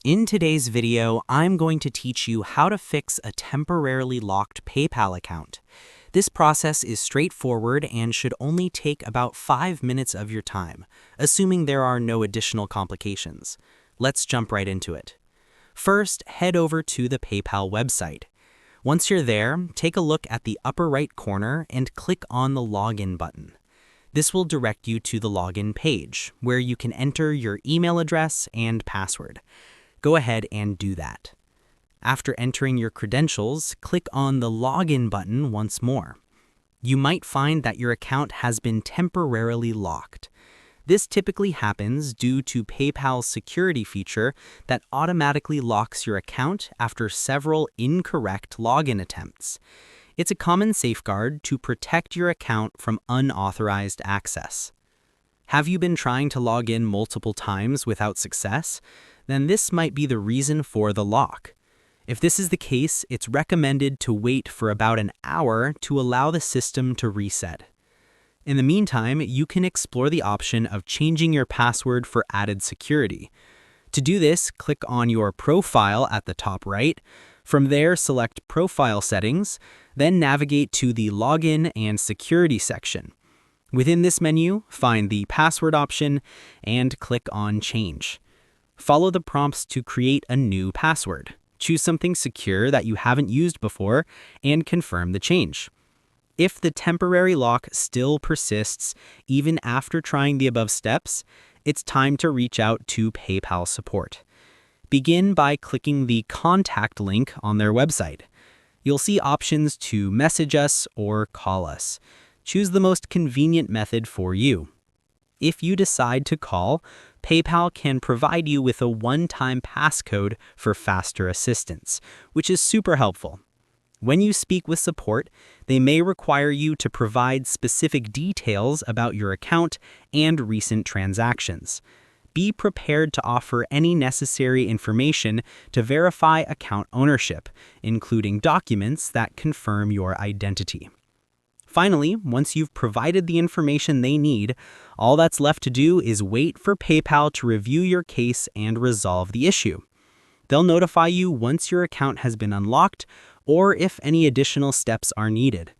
In today's video, I'm going to teach you how to fix a temporarily locked PayPal account. This process is straightforward and should only take about 5 minutes of your time, assuming there are no additional complications. Let's jump right into it. First, head over to the PayPal website. Once you're there, take a look at the upper right corner and click on the Login button. This will direct you to the login page, where you can enter your email address and password. Go ahead and do that. After entering your credentials, click on the Login button once more. You might find that your account has been temporarily locked. This typically happens due to PayPal's security feature that automatically locks your account after several incorrect login attempts. It's a common safeguard to protect your account from unauthorized access. Have you been trying to log in multiple times without success? Then this might be the reason for the lock. If this is the case, it's recommended to wait for about an hour to allow the system to reset. In the meantime, you can explore the option of changing your password for added security. To do this, click on your profile at the top right. From there, select Profile Settings, then navigate to the Login and Security section. Within this menu, find the Password option and click on Change. Follow the prompts to create a new password. Choose something secure that you haven't used before and confirm the change. If the temporary lock still persists even after trying the above steps, it's time to reach out to PayPal support. Begin by clicking the contact link on their website. You'll see options to message us or call us. Choose the most convenient method for you. If you decide to call, PayPal can provide you with a one-time passcode for faster assistance, which is super helpful. When you speak with support, they may require you to provide specific details about your account and recent transactions. Be prepared to offer any necessary information to verify account ownership, including documents that confirm your identity. Finally, once you've provided the information they need, all that's left to do is wait for PayPal to review your case and resolve the issue. They'll notify you once your account has been unlocked or if any additional steps are needed.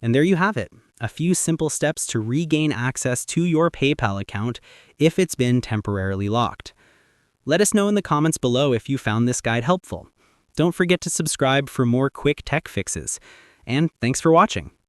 And there you have it, a few simple steps to regain access to your PayPal account if it's been temporarily locked. Let us know in the comments below if you found this guide helpful. Don't forget to subscribe for more quick tech fixes. And thanks for watching.